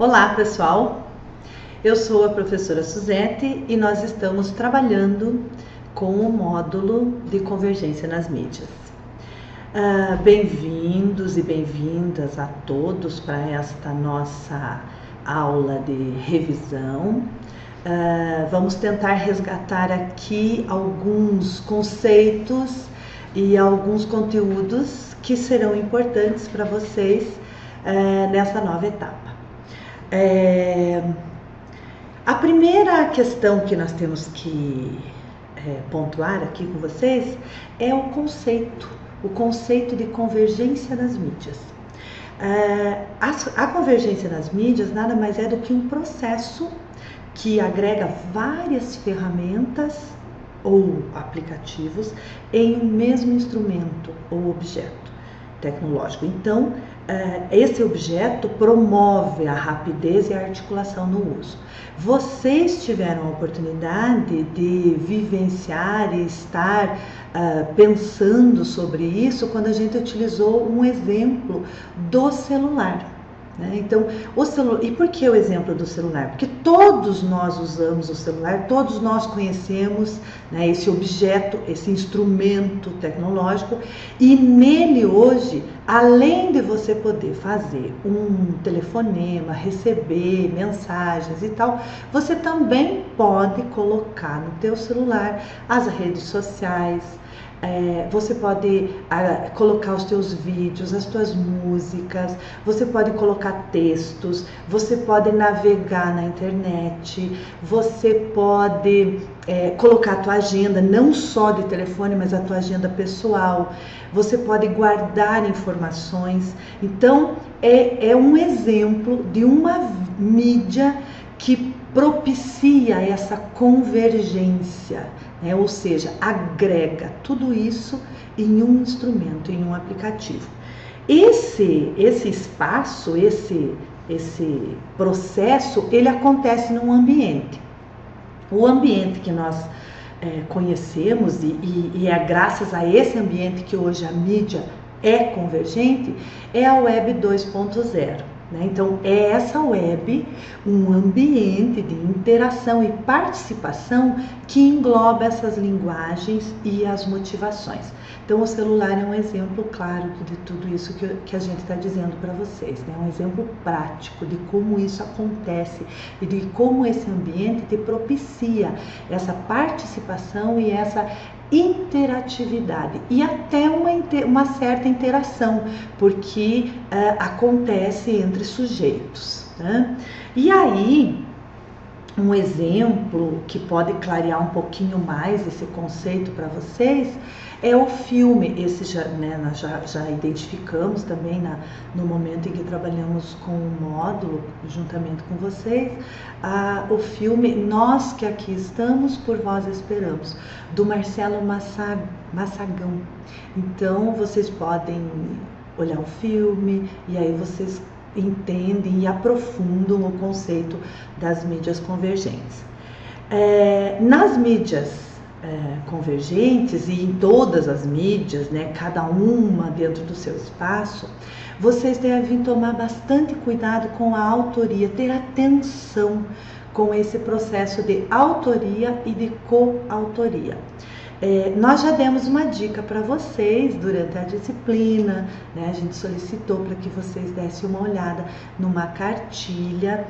Olá, pessoal! Eu sou a professora Suzete e nós estamos trabalhando com o módulo de convergência nas mídias. Bem-vindos e bem-vindas a todos para esta nossa aula de revisão. Vamos tentar resgatar aqui alguns conceitos e alguns conteúdos que serão importantes para vocês nessa nova etapa. A primeira questão que nós temos que pontuar aqui com vocês é o conceito de convergência nas mídias. A convergência nas mídias nada mais é do que um processo que agrega várias ferramentas ou aplicativos em um mesmo instrumento ou objeto tecnológico. Então, esse objeto promove a rapidez e a articulação no uso. Vocês tiveram a oportunidade de vivenciar e estar pensando sobre isso quando a gente utilizou um exemplo do celular. Então, o celular, e por que o exemplo do celular? Porque todos nós usamos o celular, todos nós conhecemos esse objeto, esse instrumento tecnológico, e nele hoje, além de você poder fazer um telefonema, receber mensagens e tal, você também pode colocar no teu celular as redes sociais. Você pode colocar os teus vídeos, as tuas músicas, você pode colocar textos, você pode navegar na internet, você pode colocar a tua agenda, não só de telefone, mas a tua agenda pessoal, você pode guardar informações. Então, é um exemplo de uma mídia que propicia essa convergência, ou seja, agrega tudo isso em um instrumento, em um aplicativo. Esse espaço, esse processo, ele acontece num ambiente. O ambiente que nós conhecemos e é graças a esse ambiente que hoje a mídia é convergente, é a Web 2.0. Então, é essa web, um ambiente de interação e participação que engloba essas linguagens e as motivações. Então, o celular é um exemplo claro de tudo isso que a gente está dizendo para vocês, um exemplo prático de como isso acontece e de como esse ambiente te propicia essa participação e essa interatividade e até uma certa interação, porque acontece entre sujeitos. E aí, um exemplo que pode clarear um pouquinho mais esse conceito para vocês é o filme. Esse nós já identificamos também no momento em que trabalhamos com o módulo, juntamente com vocês, o filme Nós que Aqui Estamos, Por Vós Esperamos, do Marcelo Massagão. Então, vocês podem olhar o filme e aí vocês entendem e aprofundam o conceito das mídias convergentes. Nas mídias convergentes e em todas as mídias, cada uma dentro do seu espaço, vocês devem tomar bastante cuidado com a autoria, ter atenção com esse processo de autoria e de coautoria. Nós já demos uma dica para vocês durante a disciplina, a gente solicitou para que vocês dessem uma olhada numa cartilha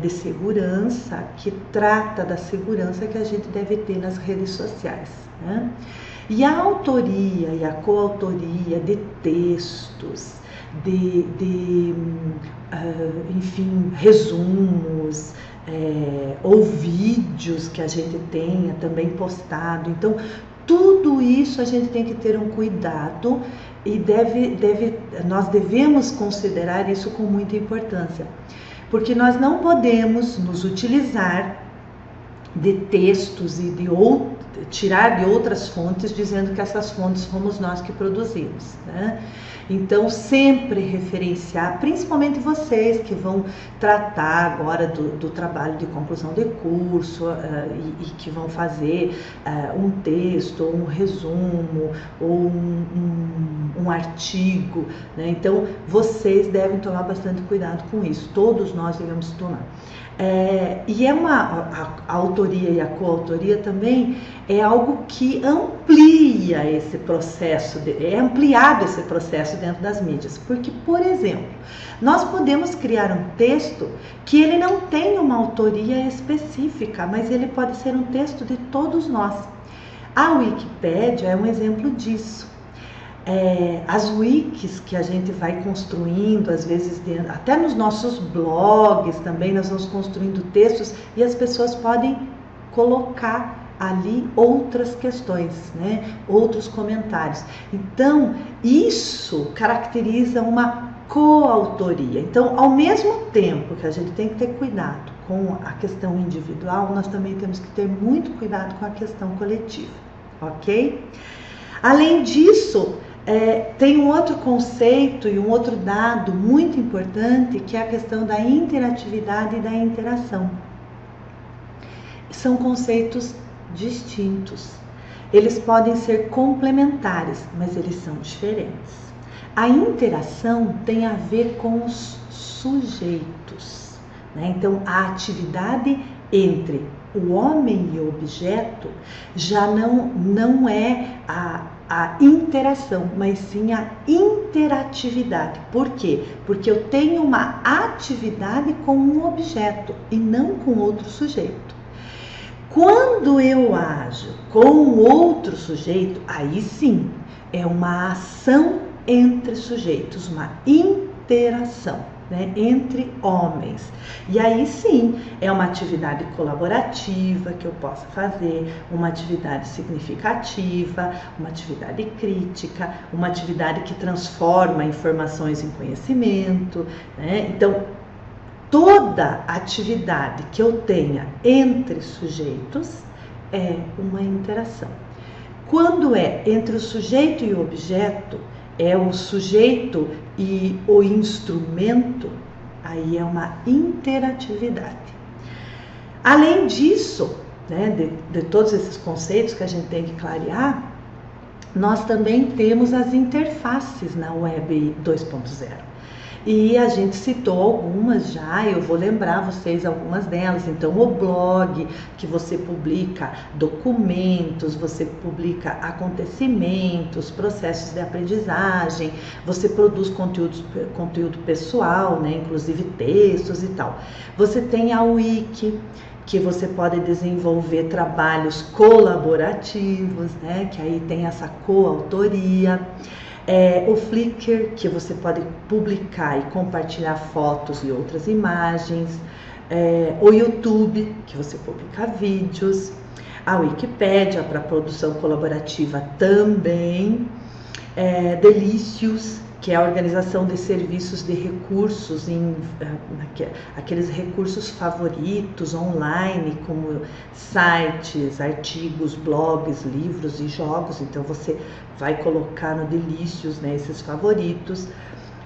de segurança que trata da segurança que a gente deve ter nas redes sociais. E a autoria e a coautoria de textos, enfim, resumos, ou vídeos que a gente tenha também postado. Então, tudo isso a gente tem que ter um cuidado e nós devemos considerar isso com muita importância, porque nós não podemos nos utilizar de textos e tirar de outras fontes dizendo que essas fontes fomos nós que produzimos. Então, sempre referenciar, principalmente vocês que vão tratar agora do trabalho de conclusão de curso e que vão fazer um texto, ou um resumo, ou um artigo, né? Então, vocês devem tomar bastante cuidado com isso, todos nós devemos tomar. E a autoria e a coautoria também é algo que amplia esse processo, é ampliado esse processo dentro das mídias, porque, por exemplo, nós podemos criar um texto que ele não tem uma autoria específica, mas ele pode ser um texto de todos nós. A Wikipédia é um exemplo disso. As wikis que a gente vai construindo, às vezes até nos nossos blogs também nós vamos construindo textos e as pessoas podem colocar ali outras questões, né? Outros comentários. Então, isso caracteriza uma coautoria. Então, ao mesmo tempo que a gente tem que ter cuidado com a questão individual, nós também temos que ter muito cuidado com a questão coletiva, ok? Além disso, tem um outro conceito e um outro dado muito importante, que é a questão da interatividade e da interação. São conceitos distintos. Eles podem ser complementares, mas eles são diferentes. A interação tem a ver com os sujeitos, né? Então, a atividade entre o homem e o objeto já não é a interação, mas sim a interatividade. Por quê? Porque eu tenho uma atividade com um objeto e não com outro sujeito. Quando eu ajo com outro sujeito, aí sim é uma ação entre sujeitos, uma interação, né, entre homens. E aí sim é uma atividade colaborativa que eu possa fazer, uma atividade significativa, uma atividade crítica, uma atividade que transforma informações em conhecimento, né? Então, toda atividade que eu tenha entre sujeitos é uma interação. Quando é entre o sujeito e o objeto, é o sujeito e o instrumento, aí é uma interatividade. Além disso, né, de todos esses conceitos que a gente tem que clarear, nós também temos as interfaces na Web 2.0. E a gente citou algumas já, eu vou lembrar vocês algumas delas. Então, o blog, que você publica documentos, você publica acontecimentos, processos de aprendizagem, você produz conteúdo pessoal, né, inclusive textos e tal. Você tem a Wiki, que você pode desenvolver trabalhos colaborativos, né, que aí tem essa coautoria. O Flickr, que você pode publicar e compartilhar fotos e outras imagens. O YouTube, que você publica vídeos. A Wikipédia, para produção colaborativa também. Delicious, que é a organização de serviços de recursos, aqueles recursos favoritos online, como sites, artigos, blogs, livros e jogos. Então você vai colocar no Delicious, né, esses favoritos.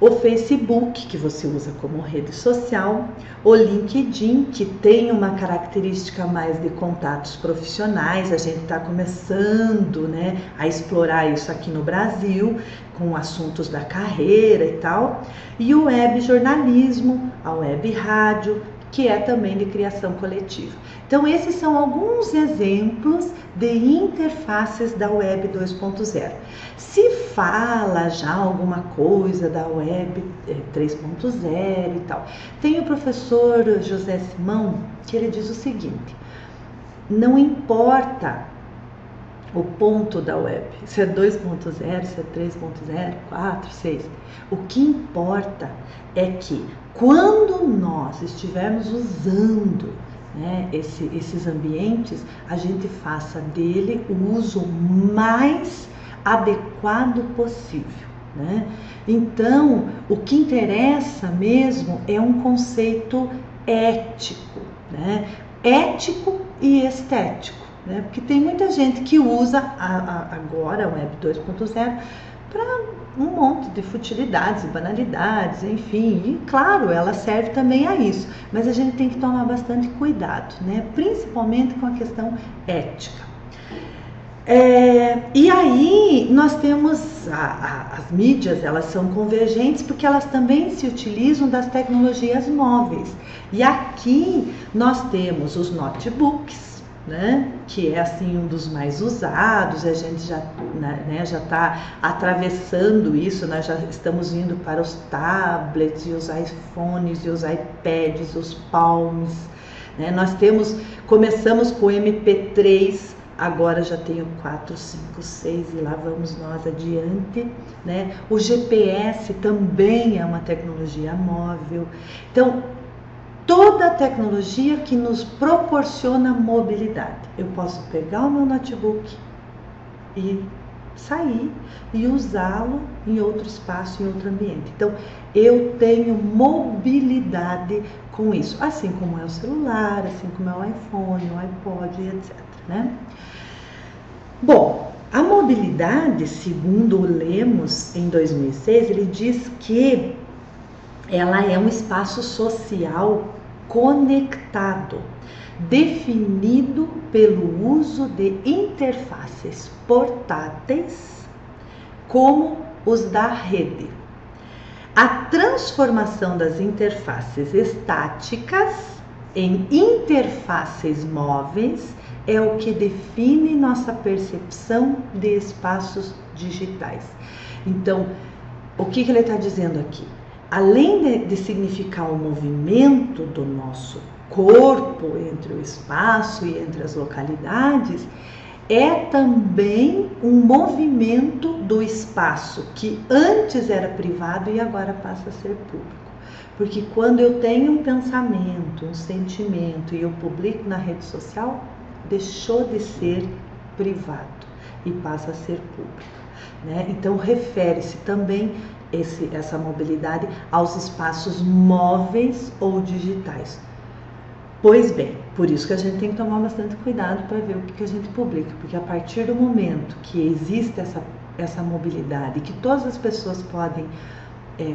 O Facebook, que você usa como rede social. O LinkedIn, que tem uma característica mais de contatos profissionais. A gente está começando, né, a explorar isso aqui no Brasil, com assuntos da carreira e tal. E o web jornalismo, a web rádio, que é também de criação coletiva. Então, esses são alguns exemplos de interfaces da Web 2.0. Se fala já alguma coisa da Web 3.0 e tal, tem o professor José Simão, que ele diz o seguinte: não importa o ponto da web, se é 2.0, se é 3.0, 4, 6. O que importa é que quando nós estivermos usando, né, esses ambientes, a gente faça dele o uso mais adequado possível, né? Então, o que interessa mesmo é um conceito ético, né? Ético e estético. Porque tem muita gente que usa agora a Web 2.0 para um monte de futilidades e banalidades, enfim, e claro, ela serve também a isso, mas a gente tem que tomar bastante cuidado, né? Principalmente com a questão ética. E aí nós temos as mídias, elas são convergentes porque elas também se utilizam das tecnologias móveis. E aqui nós temos os notebooks, né, que é assim um dos mais usados. A gente já está atravessando isso, nós já estamos indo para os tablets e os iPhones e os iPads, os Palms, né? Começamos com o MP3, agora já tenho 4, 5, 6 e lá vamos nós adiante, né? O GPS também é uma tecnologia móvel. Então, toda a tecnologia que nos proporciona mobilidade. Eu posso pegar o meu notebook e sair e usá-lo em outro espaço, em outro ambiente. Então, eu tenho mobilidade com isso, assim como é o celular, assim como é o iPhone, o iPod, etc, né? Bom, a mobilidade, segundo o Lemos, em 2006, ele diz que ela é um espaço social conectado, definido pelo uso de interfaces portáteis como os da rede. A transformação das interfaces estáticas em interfaces móveis é o que define nossa percepção de espaços digitais. Então, o que ele está dizendo aqui? Além de significar o movimento do nosso corpo entre o espaço e entre as localidades, é também um movimento do espaço que antes era privado e agora passa a ser público. Porque quando eu tenho um pensamento, um sentimento e eu publico na rede social, deixou de ser privado e passa a ser público, né? Então refere-se também essa mobilidade aos espaços móveis ou digitais. Pois bem, por isso que a gente tem que tomar bastante cuidado para ver o que a gente publica, porque a partir do momento que existe essa mobilidade, que todas as pessoas podem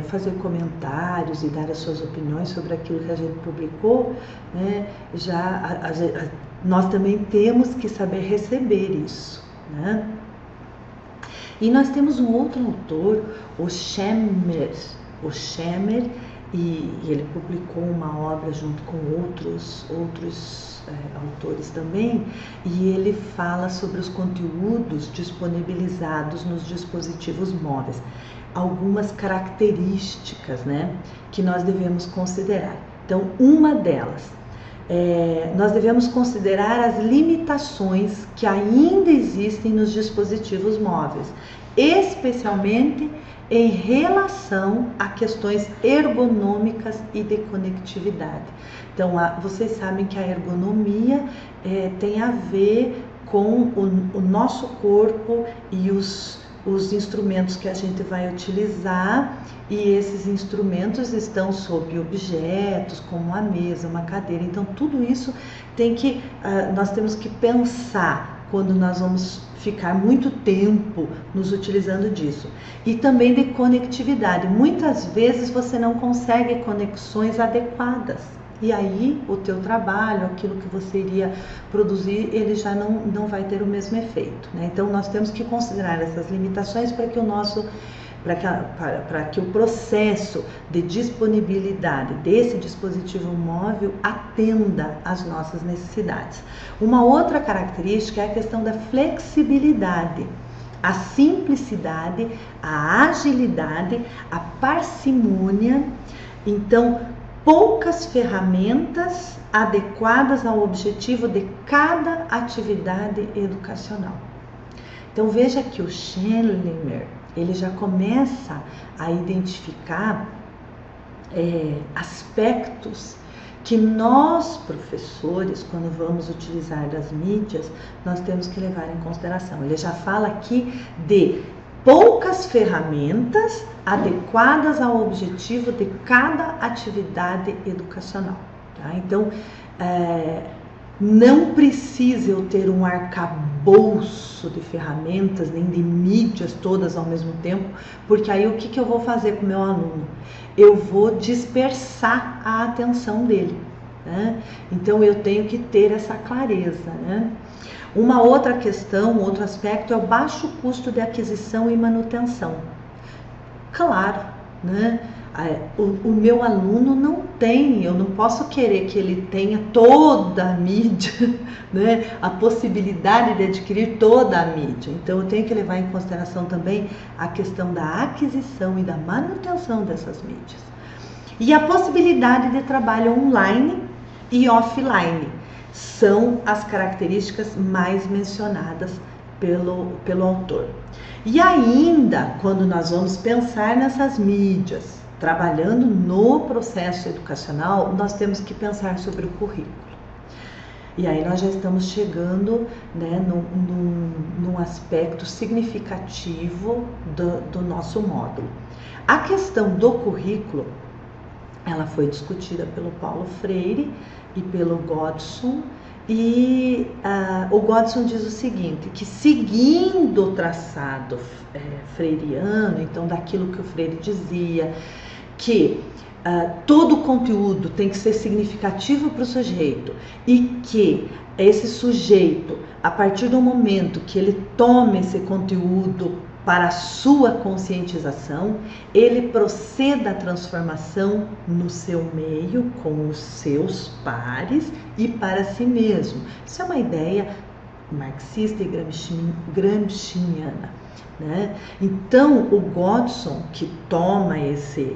fazer comentários e dar as suas opiniões sobre aquilo que a gente publicou, né, nós também temos que saber receber isso, né? E nós temos um outro autor, o Schemer, e ele publicou uma obra junto com outros autores também, e ele fala sobre os conteúdos disponibilizados nos dispositivos móveis, algumas características, né, que nós devemos considerar. Então, uma delas, nós devemos considerar as limitações que ainda existem nos dispositivos móveis, especialmente em relação a questões ergonômicas e de conectividade. Então, vocês sabem que a ergonomia tem a ver com o nosso corpo e os instrumentos que a gente vai utilizar, e esses instrumentos estão sob objetos como a mesa, uma cadeira. Então, tudo isso nós temos que pensar quando nós vamos ficar muito tempo nos utilizando disso. E também de conectividade. Muitas vezes você não consegue conexões adequadas. E aí o teu trabalho, aquilo que você iria produzir, ele já não vai ter o mesmo efeito, né? Então nós temos que considerar essas limitações para que o processo de disponibilidade desse dispositivo móvel atenda às nossas necessidades. Uma outra característica é a questão da flexibilidade, a simplicidade, a agilidade, a parcimônia. Então, poucas ferramentas adequadas ao objetivo de cada atividade educacional. Então veja que o Schemer, ele já começa a identificar aspectos que nós, professores, quando vamos utilizar das mídias, nós temos que levar em consideração. Ele já fala aqui de poucas ferramentas adequadas ao objetivo de cada atividade educacional, tá? Então, não precisa eu ter um arcabouço de ferramentas, nem de mídias todas ao mesmo tempo, porque aí o que eu vou fazer com o meu aluno? Eu vou dispersar a atenção dele, né? Então eu tenho que ter essa clareza, né? Uma outra questão, outro aspecto é o baixo custo de aquisição e manutenção. Claro, né? O meu aluno não tem, eu não posso querer que ele tenha toda a mídia, né? A possibilidade de adquirir toda a mídia. Então eu tenho que levar em consideração também a questão da aquisição e da manutenção dessas mídias. E a possibilidade de trabalho online e offline são as características mais mencionadas pelo autor. E ainda, quando nós vamos pensar nessas mídias, trabalhando no processo educacional, nós temos que pensar sobre o currículo. E aí nós já estamos chegando, né, num aspecto significativo do nosso módulo. A questão do currículo, ela foi discutida pelo Paulo Freire e pelo Godson, e o Godson diz o seguinte, que seguindo o traçado freiriano, então daquilo que o Freire dizia, que todo o conteúdo tem que ser significativo para o sujeito e que esse sujeito, a partir do momento que ele tome esse conteúdo para a sua conscientização, ele proceda à transformação no seu meio, com os seus pares e para si mesmo. Isso é uma ideia marxista e gramsciana, né? Então, o Godson, que toma esse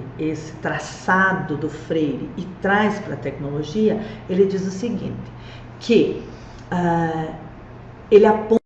traçado do Freire e traz para a tecnologia, ele diz o seguinte, que ele aponta